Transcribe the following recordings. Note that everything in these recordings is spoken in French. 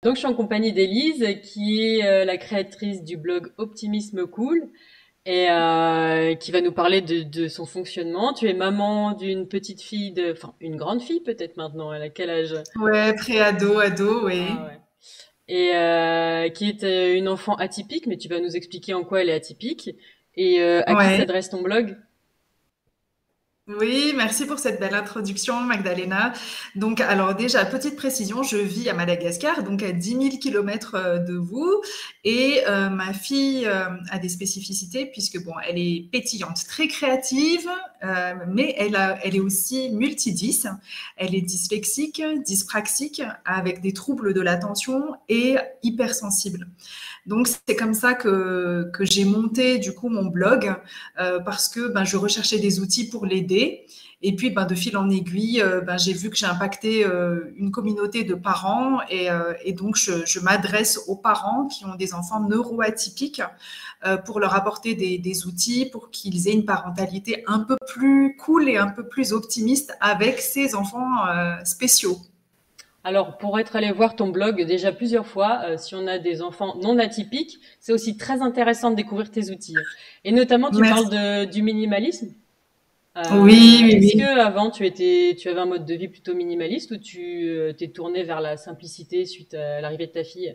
Donc, je suis en compagnie d'Élise, qui est la créatrice du blog Optimisme Cool et qui va nous parler de son fonctionnement. Tu es maman d'une petite fille enfin, une grande fille peut-être maintenant. Elle a quel âge? Ouais, pré-ado, ado, Ah oui. ouais. Et qui est une enfant atypique, mais tu vas nous expliquer en quoi elle est atypique et à qui Ouais. s'adresse ton blog? Oui, merci pour cette belle introduction, Magdalena. Donc, alors déjà, petite précision, je vis à Madagascar, donc à 10 000 kilomètres de vous. Et ma fille a des spécificités puisque, bon, elle est pétillante, très créative, mais elle est aussi multidys. Elle est dyslexique, dyspraxique, avec des troubles de l'attention et hypersensible. Donc c'est comme ça que j'ai monté du coup mon blog parce que je recherchais des outils pour l'aider. Et puis de fil en aiguille, j'ai vu que j'ai impacté une communauté de parents et donc je m'adresse aux parents qui ont des enfants neuroatypiques pour leur apporter des outils pour qu'ils aient une parentalité un peu plus cool et un peu plus optimiste avec ces enfants spéciaux. Alors, pour être allé voir ton blog déjà plusieurs fois, si on a des enfants non atypiques, c'est aussi très intéressant de découvrir tes outils. Et notamment, tu parles Merci. du minimalisme. Oui, oui, Est-ce oui. que avant tu avais un mode de vie plutôt minimaliste ou tu t'es tourné vers la simplicité suite à l'arrivée de ta fille?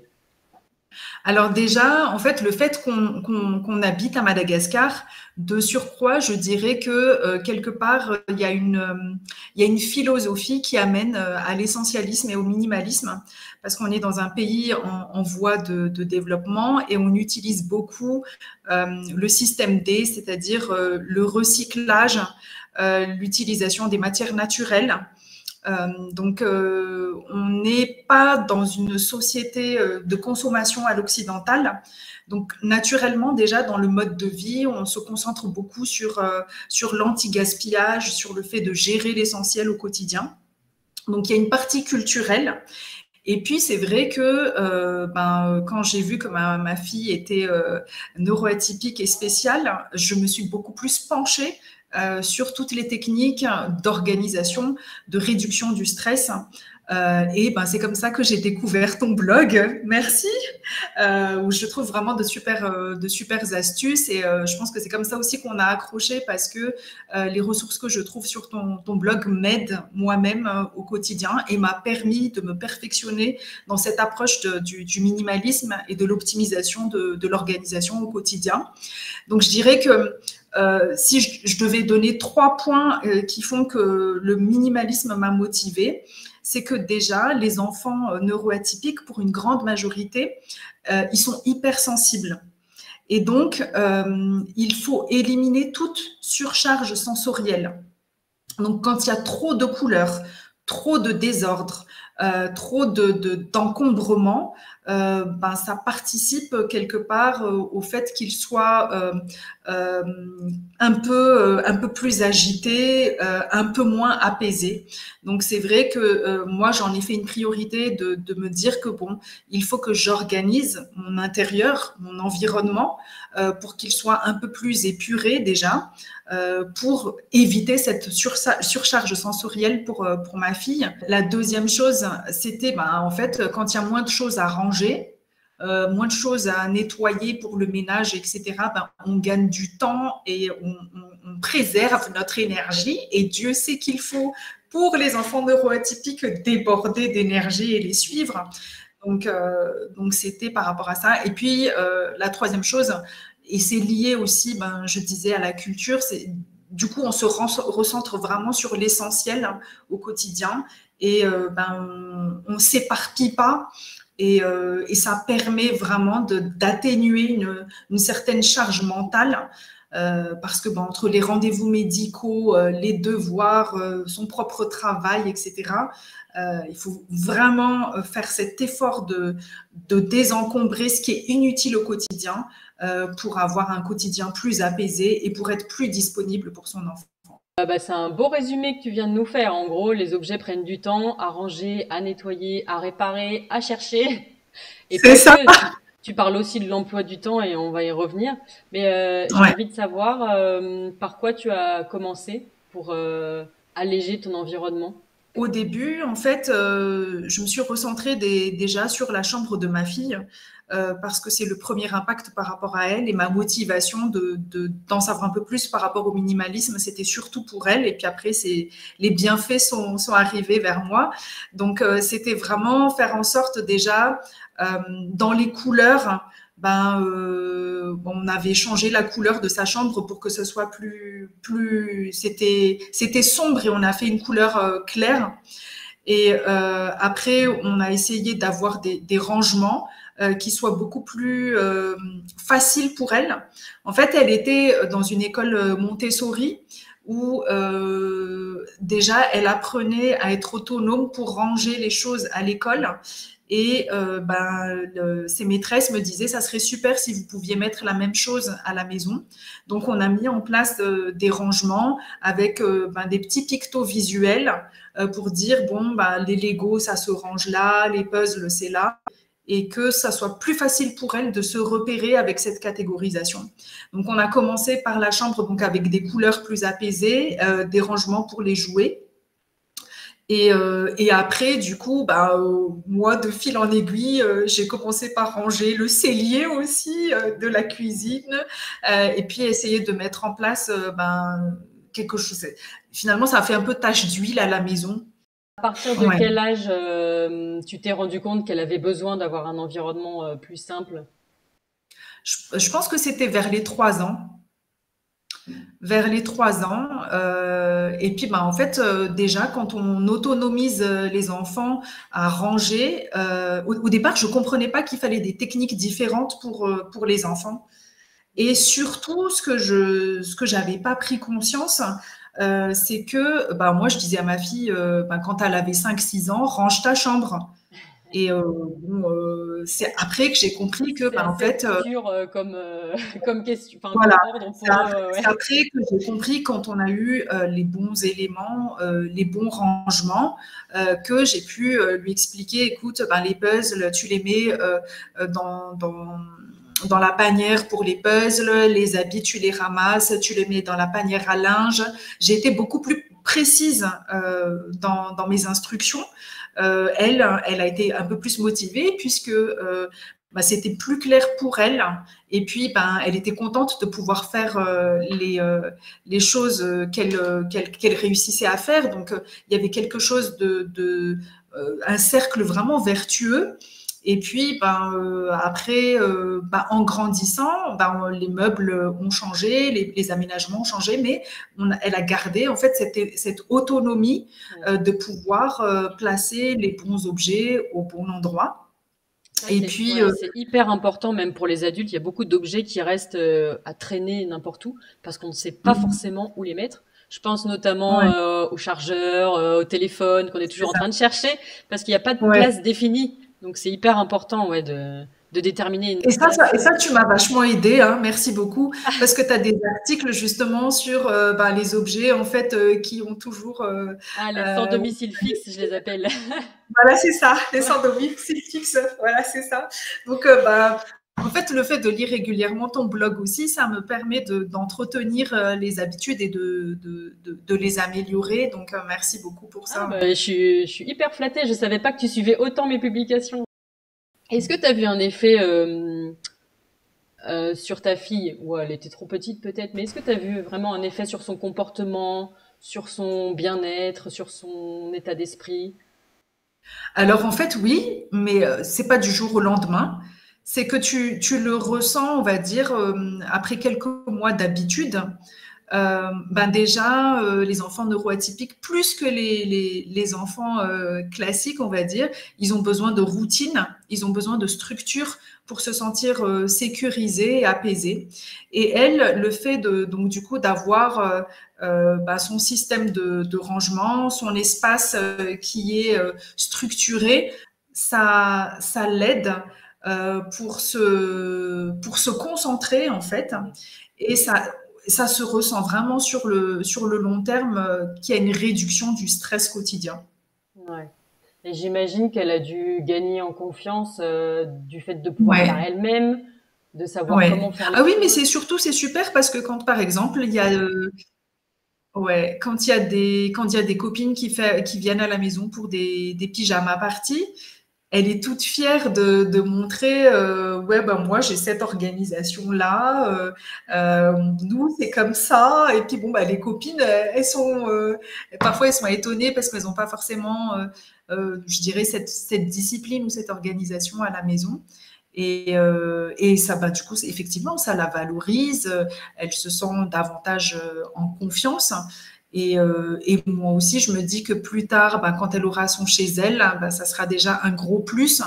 Alors déjà, en fait, le fait qu'on habite à Madagascar, de surcroît, je dirais que quelque part, il y a une philosophie qui amène à l'essentialisme et au minimalisme, parce qu'on est dans un pays en voie de développement et on utilise beaucoup le système D, c'est-à-dire le recyclage, l'utilisation des matières naturelles. On n'est pas dans une société de consommation à l'occidentale. Donc, naturellement, déjà, dans le mode de vie, on se concentre beaucoup sur l'anti-gaspillage, sur le fait de gérer l'essentiel au quotidien. Donc, il y a une partie culturelle. Et puis, c'est vrai que quand j'ai vu que ma fille était neuroatypique et spéciale, je me suis beaucoup plus penchée sur toutes les techniques d'organisation, de réduction du stress. C'est comme ça que j'ai découvert ton blog. Merci. Où je trouve vraiment de super astuces. Et je pense que c'est comme ça aussi qu'on a accroché parce que les ressources que je trouve sur ton blog m'aident moi-même au quotidien et m'a permis de me perfectionner dans cette approche du minimalisme et de l'optimisation de l'organisation au quotidien. Donc je dirais que si je devais donner 3 points qui font que le minimalisme m'a motivée, c'est que déjà, les enfants neuroatypiques, pour une grande majorité, ils sont hypersensibles. Et donc, il faut éliminer toute surcharge sensorielle. Donc, quand il y a trop de couleurs, trop de désordre, trop d'encombrement, ça participe quelque part au fait qu'il soit euh, un peu plus agité, un peu moins apaisé. Donc c'est vrai que moi j'en ai fait une priorité de me dire que bon, il faut que j'organise mon intérieur, mon environnement pour qu'il soit un peu plus épuré déjà pour éviter cette surcharge sensorielle pour ma fille. La deuxième chose, c'était en fait quand il y a moins de choses à ranger, moins de choses à nettoyer pour le ménage, etc., on gagne du temps et on préserve notre énergie. Et Dieu sait qu'il faut, pour les enfants neuroatypiques, déborder d'énergie et les suivre. Donc c'était par rapport à ça. Et puis, la troisième chose, et c'est lié aussi, je disais, à la culture, c'est du coup, on se recentre vraiment sur l'essentiel au quotidien et on s'éparpille pas et ça permet vraiment d'atténuer une certaine charge mentale parce que entre les rendez-vous médicaux, les devoirs, son propre travail, etc., il faut vraiment faire cet effort de désencombrer ce qui est inutile au quotidien pour avoir un quotidien plus apaisé et pour être plus disponible pour son enfant. C'est un beau résumé que tu viens de nous faire. En gros, les objets prennent du temps à ranger, à nettoyer, à réparer, à chercher. Et C'est pas ça. que, tu parles aussi de l'emploi du temps et on va y revenir. Mais j'ai Ouais. envie de savoir par quoi tu as commencé pour alléger ton environnement. Au début, en fait, je me suis recentrée déjà sur la chambre de ma fille, parce que c'est le premier impact par rapport à elle et ma motivation d'en savoir un peu plus par rapport au minimalisme, c'était surtout pour elle. Et puis après, les bienfaits sont arrivés vers moi. Donc, c'était vraiment faire en sorte déjà, euh, dans les couleurs, on avait changé la couleur de sa chambre pour que ce soit c'était sombre et on a fait une couleur claire. Et après, on a essayé d'avoir des rangements qui soient beaucoup plus faciles pour elle. En fait, elle était dans une école Montessori où déjà elle apprenait à être autonome pour ranger les choses à l'école. Et ses maîtresses me disaient, ça serait super si vous pouviez mettre la même chose à la maison. Donc, on a mis en place des rangements avec des petits pictos visuels pour dire, bon, les Legos, ça se range là, les puzzles, c'est là, et que ça soit plus facile pour elle de se repérer avec cette catégorisation. Donc, on a commencé par la chambre, donc avec des couleurs plus apaisées, des rangements pour les jouets. Et après, du coup, moi, de fil en aiguille, j'ai commencé par ranger le cellier aussi de la cuisine, et puis essayer de mettre en place quelque chose. Finalement, ça a fait un peu tache d'huile à la maison. À partir de Ouais. quel âge tu t'es rendu compte qu'elle avait besoin d'avoir un environnement plus simple? Je pense que c'était vers les 3 ans. Vers les 3 ans. Et puis, en fait, déjà, quand on autonomise les enfants à ranger, au départ, je comprenais pas qu'il fallait des techniques différentes pour les enfants. Et surtout, ce que j'avais pas pris conscience, c'est que moi, je disais à ma fille, quand elle avait 5 6 ans, range ta chambre. Et c'est après que j'ai compris que, C'est en assez fait, dur comme, comme question, enfin comme voilà, ordre pour eux, c'est ouais. après que j'ai compris quand on a eu les bons éléments, les bons rangements, que j'ai pu lui expliquer, écoute, les puzzles, tu les mets dans la panière pour les puzzles, les habits, tu les ramasses, tu les mets dans la panière à linge. J'ai été beaucoup plus précise dans mes instructions. Elle a été un peu plus motivée puisque c'était plus clair pour elle. Et puis, elle était contente de pouvoir faire les choses qu'elle réussissait à faire. Donc, il y avait quelque chose un cercle vraiment vertueux. Et puis, après, en grandissant, les meubles ont changé, les aménagements ont changé, mais elle a gardé en fait cette autonomie de pouvoir placer les bons objets au bon endroit. Ça, Et c'est puis, ouais, c'est hyper important, même pour les adultes. Il y a beaucoup d'objets qui restent à traîner n'importe où parce qu'on ne sait pas forcément où les mettre. Je pense notamment ouais, aux chargeurs, au téléphone qu'on est c'est toujours en ça. train de chercher parce qu'il n'y a pas de Ouais. place définie. Donc c'est hyper important, ouais, de déterminer une place. Et ça, tu m'as vachement aidé, hein, merci beaucoup, parce que tu as des articles justement sur les objets en fait qui ont toujours Ah, les sans euh, domicile fixe, je les appelle. voilà, c'est ça, les Ouais. sans-domicile fixe, voilà, c'est ça. Donc, en fait, le fait de lire régulièrement ton blog aussi, ça me permet d'entretenir les habitudes et de les améliorer. Donc, merci beaucoup pour Ah, ça. bah, je suis hyper flattée. Je savais pas que tu suivais autant mes publications. Est-ce que tu as vu un effet sur ta fille, ou elle était trop petite peut-être, mais est-ce que tu as vu vraiment un effet sur son comportement, sur son bien-être, sur son état d'esprit? Alors, en fait, oui, mais c'est pas du jour au lendemain. C'est que tu le ressens, on va dire, après quelques mois d'habitude. Déjà, les enfants neuroatypiques, plus que les enfants classiques, on va dire, ils ont besoin de routine, ils ont besoin de structure pour se sentir sécurisés et apaisés. Et elle, le fait donc du coup d'avoir son système de rangement, son espace qui est structuré, ça l'aide pour se concentrer en fait. Et ça se ressent vraiment sur le long terme qu'il y a une réduction du stress quotidien. Ouais. Et j'imagine qu'elle a dû gagner en confiance du fait de pouvoir faire Ouais, elle-même, de savoir ouais. comment faire les Ah oui, mais choses. c'est super parce que quand, par exemple, il y a Ouais, quand il y a des copines qui viennent à la maison pour des pyjamas parties, elle est toute fière de montrer, ouais, ben moi j'ai cette organisation-là, nous c'est comme ça. Et puis bon, bah, les copines, elles sont, parfois elles sont étonnées parce qu'elles n'ont pas forcément, je dirais, cette discipline ou cette organisation à la maison. Et ça, bah, du coup, effectivement, ça la valorise, elle se sent davantage en confiance. Et moi aussi, je me dis que plus tard, bah, quand elle aura son chez elle, bah, ça sera déjà un gros plus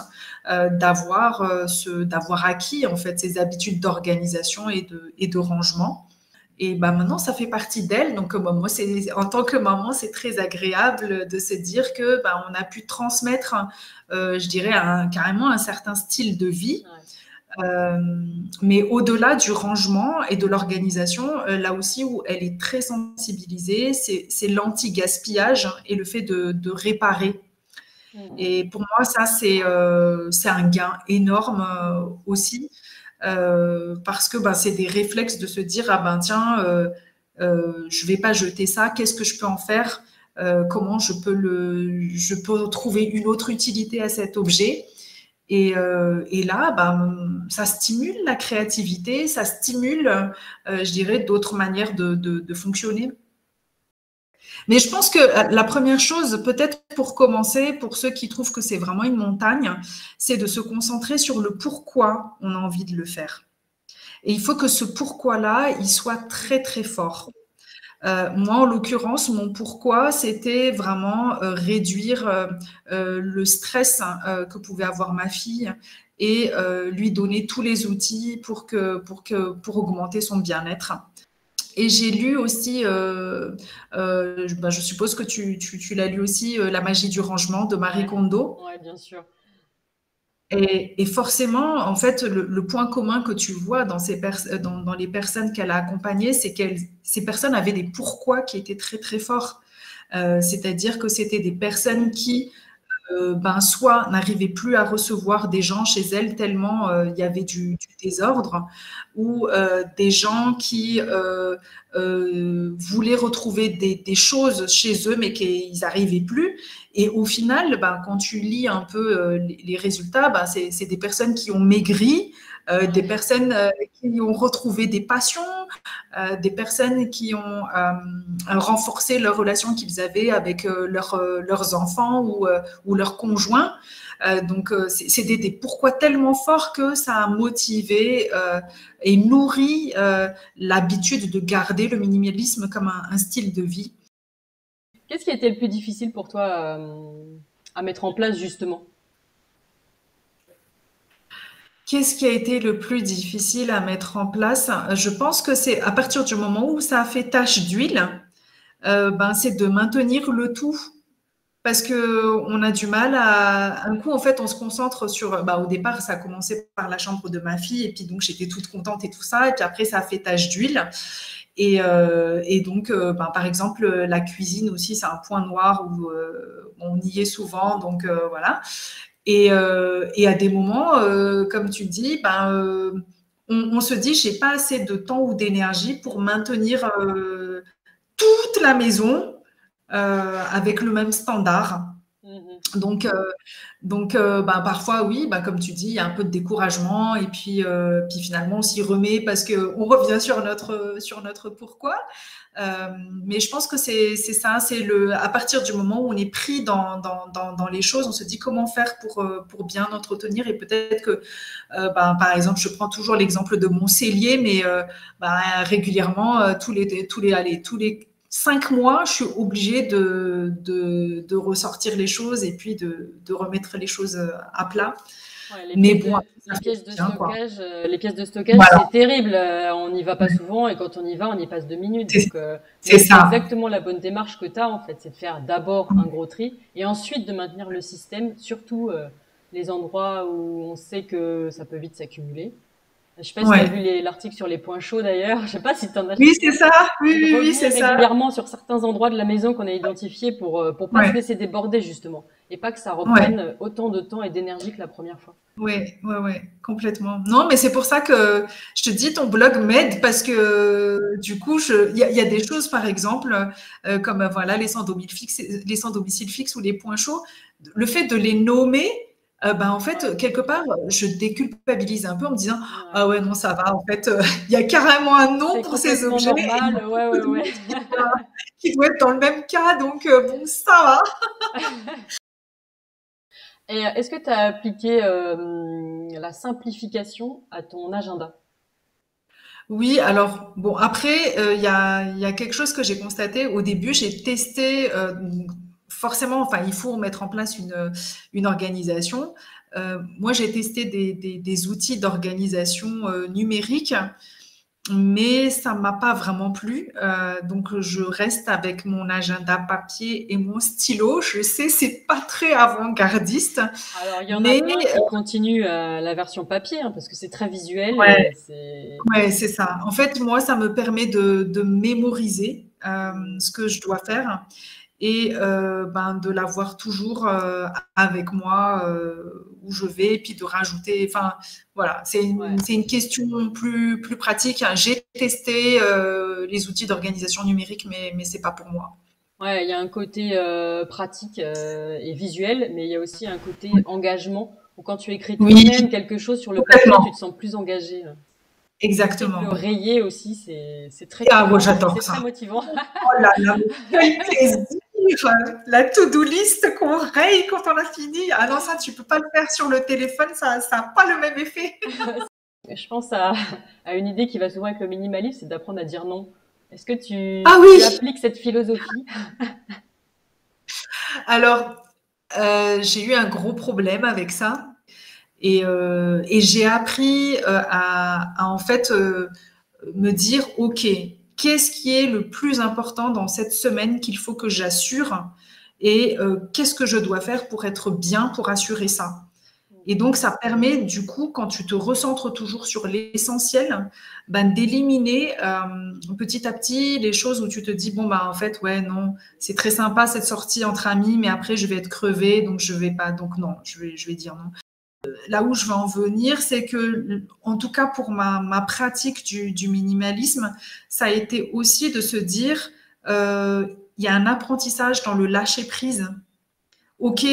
d'avoir acquis en fait ces habitudes d'organisation et de rangement. Et bah, maintenant, ça fait partie d'elle. Donc, moi, en tant que maman, c'est très agréable de se dire que bah, on a pu transmettre, je dirais, carrément un certain style de vie. Ouais. Euh, mais au-delà du rangement et de l'organisation, là aussi où elle est très sensibilisée, c'est l'anti-gaspillage et le fait de réparer. Mm. Et pour moi, ça, c'est un gain énorme aussi, parce que ben, c'est des réflexes de se dire, ah ben tiens, je vais pas jeter ça, qu'est-ce que je peux en faire? Comment je peux trouver une autre utilité à cet objet? Et là, ben, ça stimule la créativité, ça stimule, je dirais, d'autres manières de fonctionner. Mais je pense que la première chose, peut-être pour commencer, pour ceux qui trouvent que c'est vraiment une montagne, c'est de se concentrer sur le pourquoi on a envie de le faire. Et il faut que ce pourquoi-là, il soit très, très fort. Moi, en l'occurrence, mon pourquoi, c'était vraiment réduire le stress que pouvait avoir ma fille et lui donner tous les outils pour augmenter son bien-être. Et j'ai lu aussi, ben, je suppose que tu l'as lu aussi, La magie du rangement de Marie Ouais, Kondo. ouais, bien sûr. Et forcément, en fait, le point commun que tu vois dans les personnes qu'elle a accompagnées, c'est que ces personnes avaient des pourquoi qui étaient très très forts. C'est-à-dire que c'était des personnes qui ben, soit n'arrivait plus à recevoir des gens chez elle tellement il y avait du désordre, ou des gens qui voulaient retrouver des choses chez eux mais qu'ils n'arrivaient plus. Et au final, ben, quand tu lis un peu les résultats, ben, c'est des personnes qui ont maigri, des Ouais. personnes qui ont retrouvé des passions, des personnes qui ont renforcé leur relation qu'ils avaient avec leurs enfants ou leurs conjoints. Donc, c'est des pourquoi tellement forts que ça a motivé et nourri l'habitude de garder le minimalisme comme un style de vie. Qu'est-ce qui a été le plus difficile pour toi à mettre en place justement? Qu'est-ce qui a été le plus difficile à mettre en place? Je pense que c'est à partir du moment où ça a fait tache d'huile, ben, c'est de maintenir le tout. Parce que on a du mal à un coup, en fait, on se concentre sur, bah, au départ, ça a commencé par la chambre de ma fille et puis donc j'étais toute contente et tout ça et puis après ça a fait tache d'huile et donc ben, par exemple, la cuisine aussi, c'est un point noir où on y est souvent donc voilà et à des moments, comme tu dis, ben, on se dit: «J'ai pas assez de temps ou d'énergie pour maintenir, toute la maison, avec le même standard». Mhm. Donc, bah, parfois, oui, bah, comme tu dis, il y a un peu de découragement et puis finalement, on s'y remet parce qu'on revient sur notre pourquoi. Mais je pense que c'est ça, à partir du moment où on est pris dans les choses, on se dit comment faire pour bien entretenir et peut-être que, bah, par exemple, je prends toujours l'exemple de mon cellier, mais bah, régulièrement, allez, tous les 5 mois, je suis obligée de ressortir les choses et puis de remettre les choses à plat. Ouais, Mais bon, ça les fait pièces du de bien, quoi. stockage, Voilà, c'est terrible. On n'y va pas souvent et quand on y va, on y passe 2 minutes. c'est Mais c'est c'est ça. exactement la bonne démarche que tu as en fait, c'est de faire d'abord un gros tri et ensuite de maintenir le système, surtout les endroits où on sait que ça peut vite s'accumuler. Je sais pas si tu as vu Ouais. l'article sur les points chauds d'ailleurs. Je sais pas si tu en as Oui, chez c'est toi. ça. Oui, C'est de oui, oui, revenir c'est ça. régulièrement sur certains endroits de la maison qu'on a identifiés pour pas se Ouais, laisser déborder justement et pas que ça ouais. reprenne autant de temps et d'énergie que la première fois. Ouais, ouais, ouais, complètement. Non, mais c'est pour ça que je te dis, ton blog m'aide parce que du coup, il y a des choses, par exemple, comme voilà, les sans domicile fixe ou les points chauds. Le fait de les nommer, ben, en fait, quelque part, je déculpabilise un peu en me disant, Ouais. ah ouais, non, ça va. En fait, il y a carrément un nom C'est pour ces complètement objets et il y a normal. Ouais, beaucoup ouais, de ouais. monde qui doit être dans le même cas. Donc, bon, ça va. Et est-ce que tu as appliqué la simplification à ton agenda? Oui, alors bon, après, il y a quelque chose que j'ai constaté. Au début, j'ai testé, forcément, enfin, il faut mettre en place une organisation. Moi, j'ai testé des outils d'organisation numérique, mais ça m'a pas vraiment plu. Donc, je reste avec mon agenda papier et mon stylo. Je sais, c'est pas très avant-gardiste, Alors, il y en a mais plein qui continuent la version papier, hein, parce que c'est très visuel ouais. et c'est... Ouais, c'est ça. En fait, moi, ça me permet de mémoriser ce que je dois faire et ben, de l'avoir toujours avec moi où je vais, et puis de rajouter. Enfin, voilà, Ouais. c'est une question plus pratique. J'ai testé les outils d'organisation numérique, mais c'est pas pour moi. Ouais, il y a un côté pratique et visuel, mais il y a aussi un côté engagement, où quand tu écris Oui, toi-même quelque chose sur le papier, tu complètement. te sens plus engagé. Le fait de le Exactement. rayer aussi, c'est très Ah, moi, cool, j'adore c'est très ça. motivant. Oh là là, mais quel plaisir! La to-do list qu'on raye quand on a fini. Ah non, ça, tu peux pas le faire sur le téléphone, ça a pas le même effet. Je pense à une idée qui va souvent avec le minimalisme, c'est d'apprendre à dire non. Est-ce que Ah tu oui! appliques cette philosophie? Alors, j'ai eu un gros problème avec ça et j'ai appris en fait me dire, OK, qu'est-ce qui est le plus important dans cette semaine qu'il faut que j'assure et qu'est-ce que je dois faire pour être bien pour assurer ça? Et donc, ça permet, du coup, quand tu te recentres toujours sur l'essentiel, ben, d'éliminer petit à petit les choses où tu te dis, bon, bah, en fait, ouais, non, c'est très sympa cette sortie entre amis, mais après, je vais être crevée, donc je vais pas, donc non, je vais dire non. Là où je veux en venir, c'est que, en tout cas, pour ma pratique du minimalisme, ça a été aussi de se dire, il y a un apprentissage dans le lâcher prise. Ok,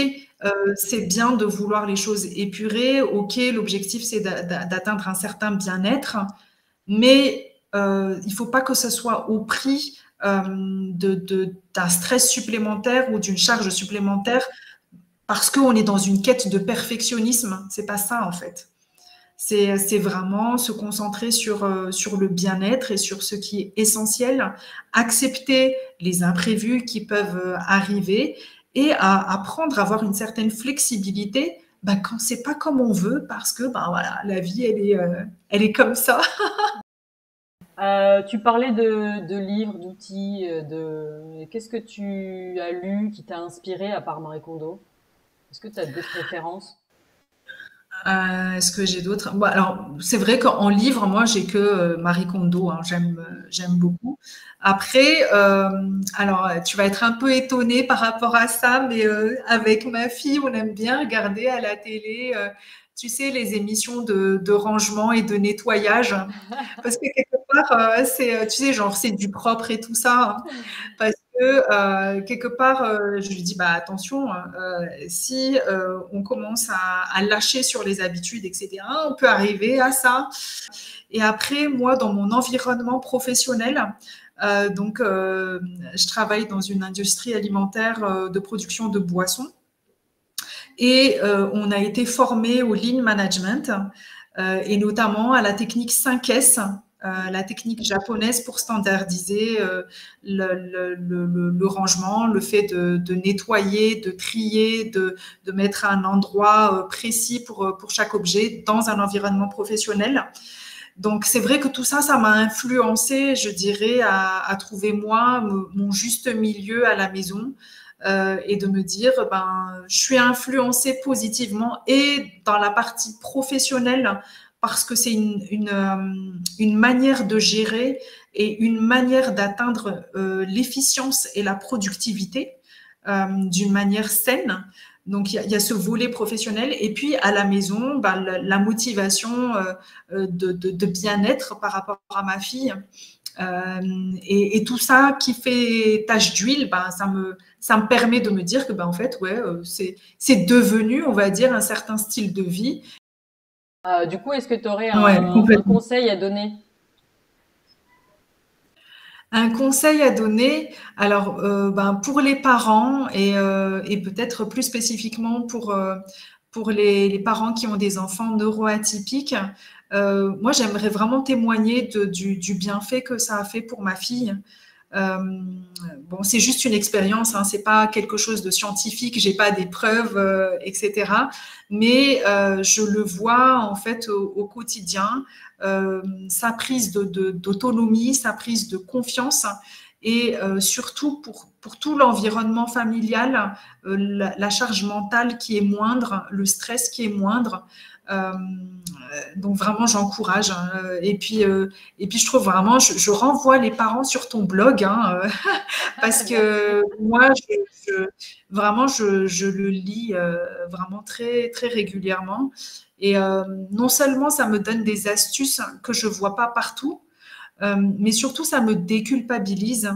c'est bien de vouloir les choses épurées. Ok, l'objectif c'est d'atteindre un certain bien-être, mais il ne faut pas que ce soit au prix d'un stress supplémentaire ou d'une charge supplémentaire parce qu'on est dans une quête de perfectionnisme. C'est pas ça en fait. C'est vraiment se concentrer sur le bien-être et sur ce qui est essentiel, accepter les imprévus qui peuvent arriver et à apprendre à avoir une certaine flexibilité ben, quand c'est pas comme on veut parce que ben, voilà, la vie, elle est comme ça. Tu parlais de livres, d'outils, qu'est-ce que tu as lu qui t'a inspiré à part Marie Kondo? Est-ce que tu as d'autres références? Est-ce que j'ai d'autres? Bon, alors, c'est vrai qu'en livre, moi, j'ai que Marie Kondo. Hein, j'aime beaucoup. Après, alors, tu vas être un peu étonné par rapport à ça, mais avec ma fille, on aime bien regarder à la télé, tu sais, les émissions de rangement et de nettoyage. Parce que quelque part, tu sais, genre, c'est du propre et tout ça. Hein. Parce que quelque part, je lui dis, bah attention, si on commence à lâcher sur les habitudes, etc., on peut arriver à ça. Et après, moi, dans mon environnement professionnel, donc, je travaille dans une industrie alimentaire de production de boissons et on a été formé au lean management et notamment à la technique 5S, la technique japonaise pour standardiser le rangement, le fait de nettoyer, de trier, de mettre un endroit précis pour chaque objet dans un environnement professionnel. Donc c'est vrai que tout ça, ça m'a influencé, je dirais, à trouver moi mon juste milieu à la maison et de me dire, ben, je suis influencée positivement et dans la partie professionnelle parce que c'est une manière de gérer et une manière d'atteindre l'efficience et la productivité d'une manière saine. Donc, il y a ce volet professionnel. Et puis, à la maison, ben, la motivation de bien-être par rapport à ma fille Et tout ça qui fait tache d'huile, ben, ça me permet de me dire que, ben, en fait, ouais, c'est devenu, on va dire, un certain style de vie. Du coup, est-ce que tu aurais Ouais, un complètement. conseil à donner? Un conseil à donner, alors ben, pour les parents et peut-être plus spécifiquement pour les parents qui ont des enfants neuroatypiques, moi j'aimerais vraiment témoigner du bienfait que ça a fait pour ma fille. Euh, bon, c'est juste une expérience, hein, c'est pas quelque chose de scientifique, j'ai pas des preuves, etc. Mais je le vois en fait au quotidien, sa prise d'autonomie, sa prise de confiance et surtout pour tout l'environnement familial, la charge mentale qui est moindre, le stress qui est moindre. Euh, donc vraiment, j'encourage. Hein. Et puis, je trouve vraiment, je renvoie les parents sur ton blog, hein, parce Merci. que moi, vraiment, je le lis vraiment très, très régulièrement. Et non seulement ça me donne des astuces que je vois pas partout, mais surtout ça me déculpabilise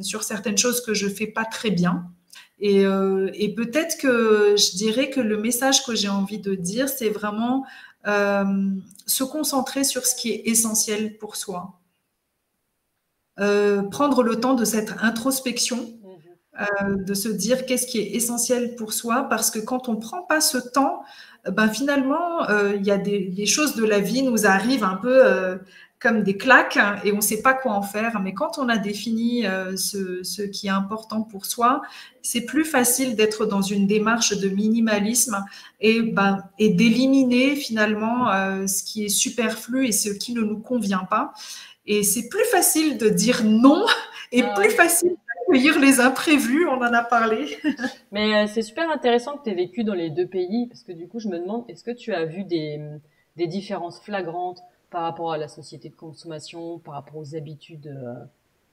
sur certaines choses que je fais pas très bien. Et peut-être que je dirais que le message que j'ai envie de dire, c'est vraiment euh, se concentrer sur ce qui est essentiel pour soi. Prendre le temps de cette introspection, Mhm. de se dire qu'est-ce qui est essentiel pour soi, parce que quand on ne prend pas ce temps, ben finalement, il y a des choses de la vie nous arrivent un peu comme des claques et on ne sait pas quoi en faire. Mais quand on a défini ce qui est important pour soi, c'est plus facile d'être dans une démarche de minimalisme et d'éliminer finalement ce qui est superflu et ce qui ne nous convient pas. Et c'est plus facile de dire non et Ah plus ouais. facile d'accueillir les imprévus, on en a parlé. Mais c'est super intéressant que tu aies vécu dans les deux pays, parce que du coup, je me demande, est-ce que tu as vu des différences flagrantes par rapport à la société de consommation, par rapport aux habitudes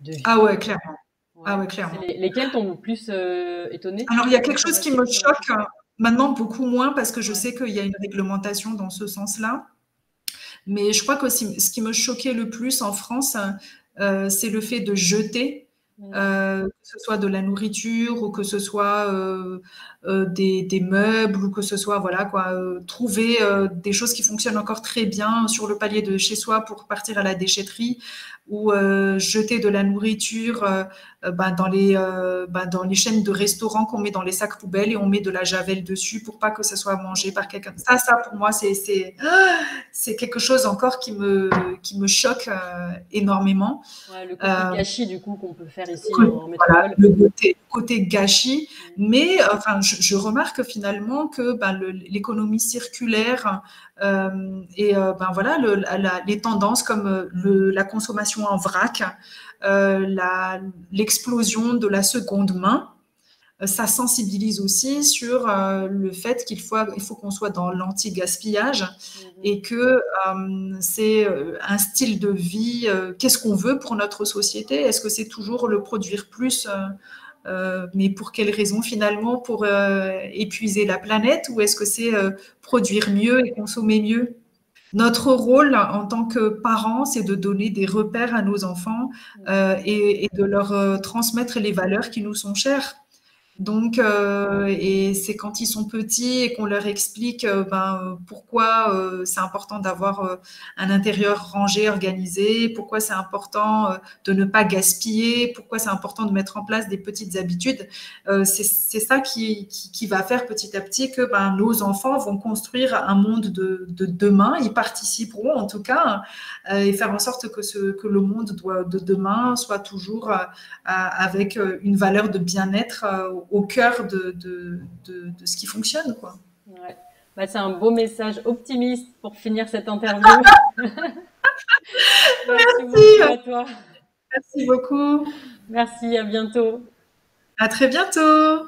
de Ah vie? ouais, clairement. Ah Ouais. ouais, clairement. Lesquelles t'ont le plus étonné Alors, il y a dans quelque chose qui consommation me sur la choque société? maintenant beaucoup moins parce que je Ouais. sais qu'il y a une réglementation dans ce sens-là. Mais je crois que ce qui me choquait le plus en France, c'est le fait de jeter, Mm. que ce soit de la nourriture ou que ce soit des meubles ou que ce soit, voilà quoi, trouver des choses qui fonctionnent encore très bien sur le palier de chez soi pour partir à la déchetterie ou jeter de la nourriture dans les chaînes de restaurants qu'on met dans les sacs poubelles et on met de la javel dessus pour pas que ça soit mangé par quelqu'un. Ça pour moi, c'est quelque chose encore qui me choque énormément. Ouais, le côté Euh, gâchis, du coup, qu'on peut faire ici en voilà, métropole. le côté gâchis, Mm. mais enfin, je remarque finalement que ben, l'économie circulaire ben voilà les tendances comme la consommation en vrac, l'explosion de la seconde main, ça sensibilise aussi sur le fait il faut qu'on soit dans l'anti-gaspillage Mhm. et que c'est un style de vie. Qu'est-ce qu'on veut pour notre société? Est-ce que c'est toujours le produire plus, mais pour quelles raisons finalement? Pour épuiser la planète ou est-ce que c'est produire mieux et consommer mieux? Notre rôle en tant que parents, c'est de donner des repères à nos enfants Mhm. et de leur transmettre les valeurs qui nous sont chères. Mhm. Donc, et c'est quand ils sont petits et qu'on leur explique pourquoi c'est important d'avoir un intérieur rangé, organisé, pourquoi c'est important de ne pas gaspiller, pourquoi c'est important de mettre en place des petites habitudes. C'est ça qui va faire petit à petit que ben, nos enfants vont construire un monde de demain. Ils participeront en tout cas et faire en sorte que le monde de demain soit toujours avec une valeur de bien-être au cœur de ce qui fonctionne, quoi. Ouais. Bah, c'est un beau message optimiste pour finir cette interview. Merci beaucoup Merci, à toi. merci beaucoup. Merci, à bientôt. À très bientôt.